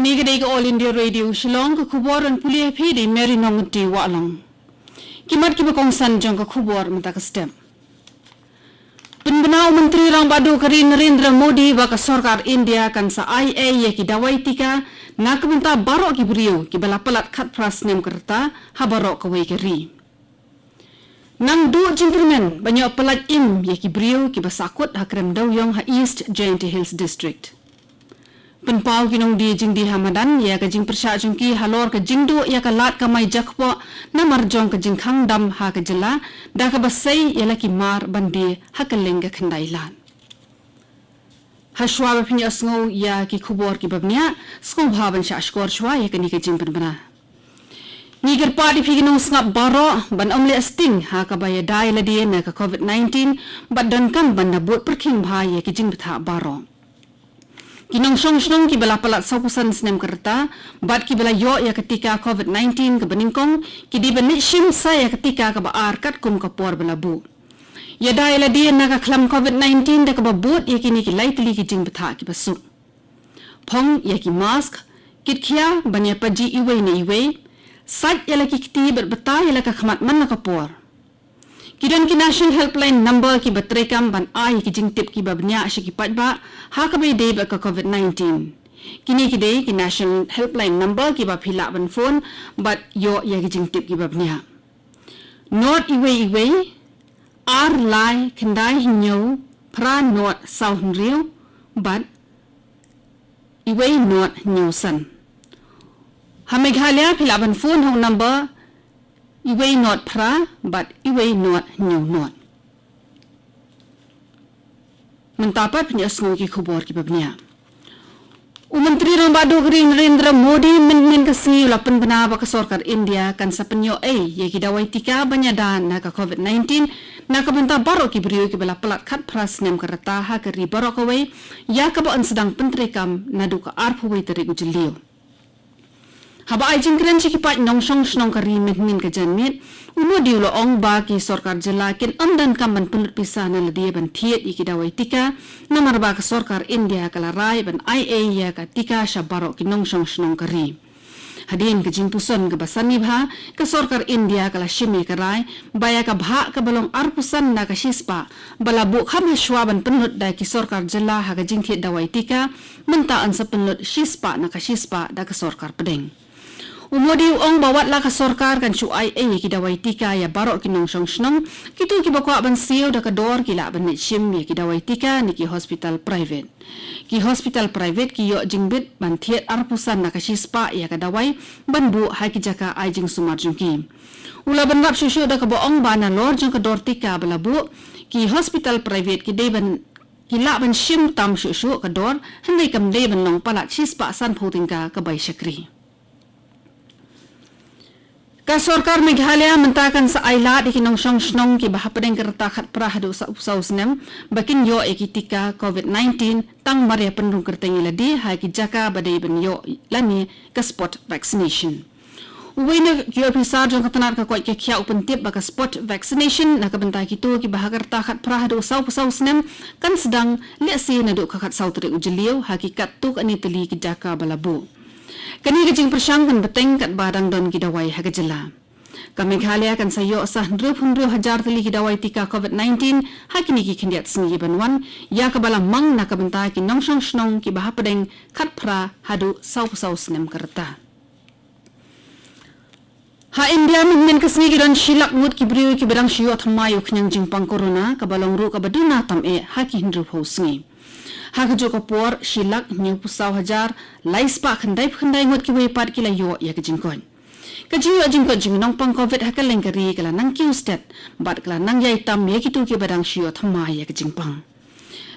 Kanigade ka All India Radio Shillong ka khubor an pulia phidi Mary Nongti walong. Kimat ki bakong sanjong ka khubor mata ka stem. Penbenaw Menteri Rang Badu Kari Narendra Modi baka Sarkar India kan sa IA ye ki dawai tika na kabunta barok ki beriu ki balapalat khat pras nem kerta ha barok kawai keri. Nang du gentlemen banyak pelat im ye ki beriu ki basakut ha krem dawyong ha East Giant Hills District. Penpau kinong di jing di Hamadan ya ka jing persya jing ki halor ka jing du ya ka lat ka mai jakpo na marjong ka jing khang dam ha ka jela da ka basai ya la ki mar bandi ha ka lenga khandailan ha shwa ba phinya sngo ya ki khubor ki babnya sngo bhaban sha skor shwa ya ka ni ka jing penbana ni ger party phi kinong snap baro ban omle sting ha ka ba ya dai la di na ka COVID-19 badan kam ban na bot perking bha ya ki jing betha baro Kinong song ki bala palat saupusan snem kerta, bat ki bala yo ya ketika COVID-19 ke beningkong, ki di benit shim saya ketika ke baar kat kum kapor bala bu. Ya dai la dia na ka klam COVID-19 da ke babut ya kini ki lai tili ki jing betha ki basuk. Pong ya ki mask, kit kia banya paji iwe ni iwe, sat ya la ki kiti berbeta ya la ka khamat man na kapor. Kidan ki national helpline number ki batrekam ban ai ki jingtip ki babnya asya ki patba ha ka be de ba ka COVID-19 kini ki de ki national helpline number ki ba phila ban phone but yo ya ki jingtip ki babnya not iwe ar lai kendai hinyo pra not south real but iwe not newsan ha meghalaya phila ban phone hong number Iway not pra, but iway not new not. Mentapat penyasung ki khubor ki babnya. Menteri Rang Badu Kari Narendra Modi min kasi ulapan bena baka Sarkar India kan sa penyo ye ki dawai tika banyadan na ka COVID-19 na ka benta baro ki beriu ki bala pelat khat pras nem kereta ha kari baro kawai ya ka ba sedang pentrekam na du ka arphuwai tari ujliu. Haba ay jingkren si kipat nong song kari min ka janmit umo diulo ong ba ki Sarkar jela kin amdan kamban pulut pisah na ladia ban thiet iki dawai tika na marba ka Sarkar India kala rai ban IA ya ka tika sya barok ki nong song kari hadin ka jing puson ka basan nibha ka Sarkar India kala shimi ka rai baya ka bha ka balong arpusan na ka shispa bala bu kham shwa ban penut da ki Sarkar jela ha ka jing thiet dawai tika mentaan sa penut shispa na ka shispa da ka Sarkar pedeng Umodi ong bawat la ka Sarkar kan cu IA ki dawai tika ya barok ki nong song kitu ki bakwa ban siu da ka dor ki la ban shim ya ki dawai tika ni ki hospital private ki yo jingbit ban thiet arpusan na ka shispa ya ka dawai ban bu ha ki jaka ai jing sumar jungki ula ban rap shushu da ka bo ong ba na lor jong ka dor tika bala bu ki hospital private ki deban ki la ban shim tam shushu ka dor handai kam de ban nong palat shispa san photingka ka bai shakri Ka Sarkar Meghalaya mentakan sa ailat ikinong song ki bahapadeng kereta khat prahadu sa upsaus nem bakin yo ekitika COVID-19 tang maria pendung kerteng iladi ha ki jaka badai ben yo lani ka spot vaccination. Uwina ki ofisar jong katanar ka kwai kya upentip baka spot vaccination na kabentai kitu ki bahakerta khat prahadu sa upsaus nem kan sedang lesi na du ka khat sautri ujeliu hakikat tu ani teli ki jaka balabu. Kani kajing persyangkan beteng kat badang don gidawai hagajela. Kami Meghalaya kan sayo sah 100,000 tali gidawai tika COVID-19 hakini ki kendiat sengi banwan ya kabala mang na kabenta ki nongsong snong ki bahapadeng kat pra hadu sau senem kereta. Ha India min kesni gidan shilak ngut ki beriu ki bedang shio thamayu knyang jingpang corona kabalong ru kabaduna tam haki hindru phosngi. Hak jo kapor shilak new pusau hajar laispa khandai ngot ki wepat ki layo ya ka jingkon ka jingkon nong pang covid hakal lengkari kala nang kiu stat bat kala nang yai tam ya ki tu ki badang shio thamai ya ka jingpang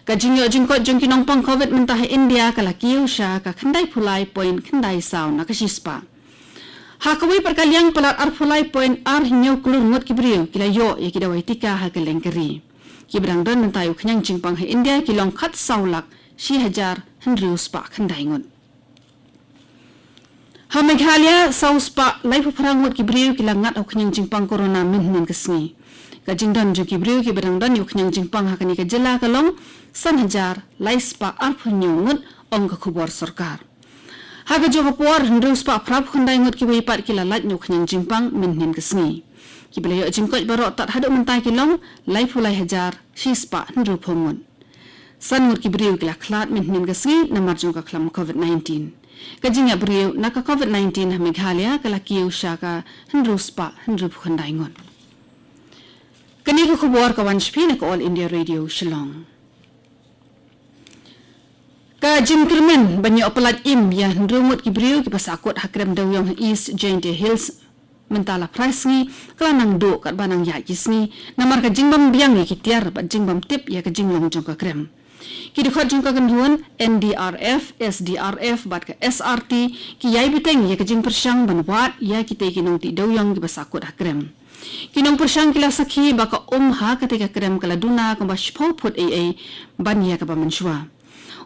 ka jingkon ki nong pang covid mentah India kala kiu sha ka khandai phulai point khandai sau na ka shispa hakawai perkaliang pelat ar phulai point ar hinyo kulur ngot ki brio ki layo ya ki dawai tika hakal lengkari ki bedang don mentayu knyang jingpang he India ki long khat saulak shi hajar hendriu spa khandai ngot ha Meghalaya sau spa laifu pharangut ki beriu ki langat au knyang jingpang corona min kesni ka jingdan ju ki beriu ki bedang don yu knyang jingpang hakani ka jela ka long san hajar lai spa ar phunyu ngot ong ka khubor Sarkar Haga jo kapor hendus pa prap khandai ngot ki weipat ki lalat nyuk nyang jingpang minhin kesngi. Ki belayo jingkot barok tat haduk mentai kilong lai pulai hajar shispa hendu pongun. San ngot ki beriu ki laklat minhin kesngi namar jong ka klam COVID-19. Kajingya beriu naka COVID-19 ha Meghalaya kalakiu syaka hendu spa hendu khandai ngot. Kani ko kubor kawan shpi na All India Radio Shillong. Ka jingkirmen banyak pelat im yang rumut kibriu ki pasakut hakrem dawyong East Giant Hills mentala prasngi kelanang do kat banang ya kisni namar ka jingbam biang ki tiar bat jingbam tip ya ka jinglong jong ka krem ki dekhot jong ka ganduan NDRF SDRF bat ka SRT ki yai biteng ya ka jing persyang ban wat ya ki te kinong ti dawyong ki pasakut hakrem kinong persyang kila sakhi baka ha ketika krem kala duna ka bashpau put ban ya ka bamanshwa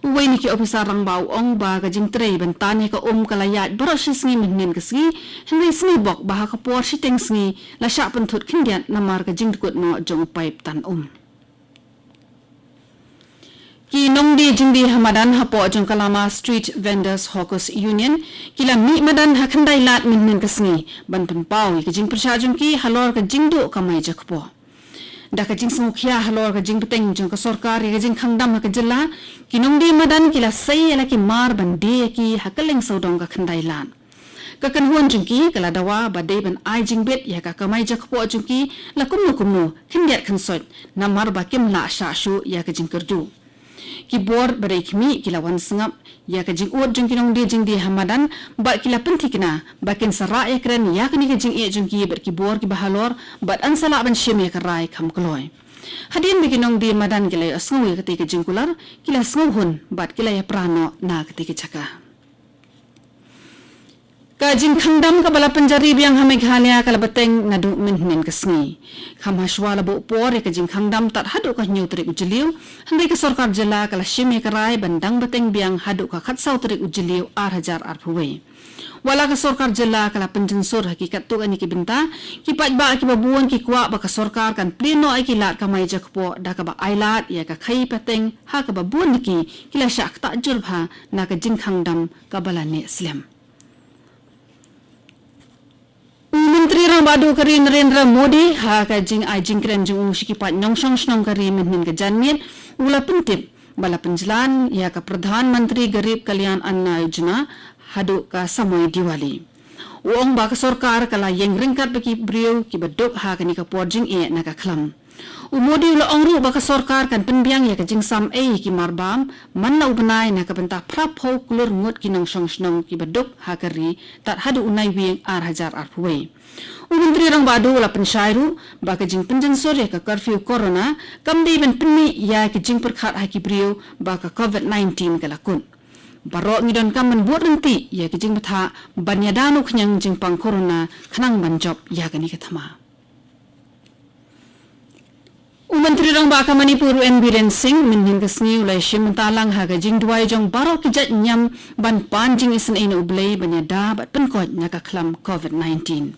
Uway ni ki ofisa rang bau ong ba ka jing trei bentanya ka kalayat baros singi minin ka singi hindi singi bok baha ka por siteng singi la sya pentut kindian namar ka jing dukut no jong pipe tan Ki nong di jing di hamadan hapo jong kalama Street Vendors Hawkers Union kila mi madan hakandai lat minin ka singi ban penpau ka jing persya jong ki halor ka jing do ka mai jakpo da ka jing smukhya halor ka jing peteng jong ka sarkar ka jing khangdam ka jilla kinong di madan kila sai ala ki mar ban de ki hakaleng saudong ka khandai lan ka kanhuan jong ki kala dawa ba de ban ai jing bet ya ka kamai jakpo jong ki la kumno khindiat khansot namar ba kim la sha shu ya ka jing kerdu ki bor bare kimi kila wan sangap ya ka jing ut jong kinong di jing di hamadan ba kila pentikna ba kin sara ya kren ya kani ka jing e jong ki ber ki bor ki bahalor bat ansala ban shim ya ka rai kham kloi hadin bi kinong di madan kila asngu ya ka jing kular kila asngu hun bat kila ya prano na ka chaka ka jing khangdam ka bala penjari biang ha Meghalaya kala bateng nadu minhin kasngi kham haswa la bo por ka jing khangdam tat hadu ka nyu tri ujliu handai ka sarkar jala kala shime ka rai bandang bateng biang hadu ka khatsau tri ujliu 8000 arpuwei wala ka sarkar jala kala penjensur hakikat tu ani ki binta ki pat ba ki babuan ki kwa ba ka sarkar kan pleno ai ki lat ka mai jakpo da ka ba ailat ya ka khai pateng ha ka babuan ki kila syak ta jurba na ka jing khangdam ka bala ne slam Menteri Rang Badu Kari Narendra Modi ha ka jing ai jing krem jing shikipat nyongsong snong kari min ka janmit ula pentip bala penjalan ya ka Pradhan Menteri Garib Kalyan Anna Yojana hadu ka samoy Diwali uong ba ka sarkar kala yeng ringkat baki brio ki baduk ha ka ni ka porjing e na ka khlam Umodi ula ongru ba ka sarkar kan penbiang ya ka jing sam ki marbam man na ubnai na ka benta prap ho kulur ngut ki nang song snong ki baduk ha kari tat hadu unai wing 8000 arpuwei Menteri Rang Badu ula pensyairu ba ka jing penjensor ya ka curfew corona kam di ben penmi ya ka jing perkhat ha ki brio ba ka COVID-19 kalakun Barok ngidon kam menbuat nanti ya ka jing betha banyadanu knyang jing pang corona khanang banjob ya ka ni ka thama Menteri Rang Baka Manipur N. Biren Singh minhin kasni ulai shim talang ha ka jing duai jong barok kijat nyam ban pan jing isen ina ublei banyada bat penkot nya ka klam COVID-19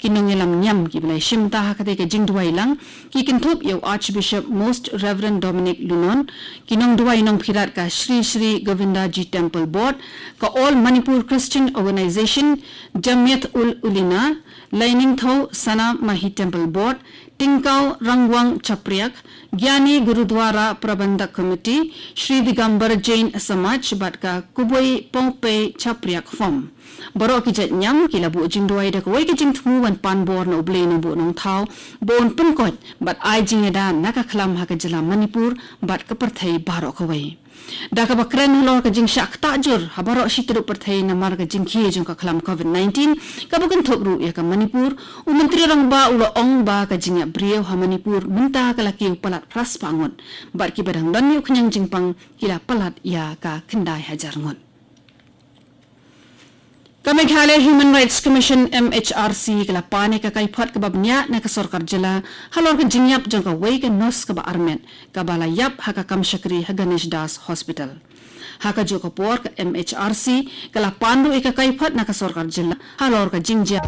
kinong ilam nyam ki blai shim ta ha ka jing duai lang ki kintup yo Archbishop Most Reverend Dominic Lunon kinong duai nong phirat ka Sri Sri Govinda Ji Temple Board ka All Manipur Christian Organization Jamiyat ul Ulina Lining Tho Sana Mahi Temple Board Tingkau Rangwang Chapriak, Gyani Gurudwara Prabandhak Committee, Shri Digambar Jain Samaj Batka Kuboi Pongpe Chapriak Form. Baro kijat nyam kila bu jing duai dak wai kijing thu wan pan bor no blei no bu nong thau bon penkot bat ai jing edan naka khlam ha ka jala Manipur bat ka perthai baro ka wai. Daka bakren halor ka jing syak tajur habaro shitru perthai namar ka jing khie jong ka khlam COVID-19 ka bukan thokru ya ka Manipur Menteri Rang Ba ulo ong ba ka jing brio ha Manipur minta ka laki palat pras pangon bat ki badang dan yu knyang jing pang kila palat ya ka kendai hajar ngon ka Meghalaya Human Rights Commission MHRC kala pane ka kaiphat ka babnya na ka sarkar jala halor ka jingyap jong ka wei ka nos ka ba armet ka bala yap ha ka kamshakri ha Ganesh Das Hospital ha ka jo ka por ka MHRC kala pandu ka kaiphat na ka sarkar jala halor ka jingja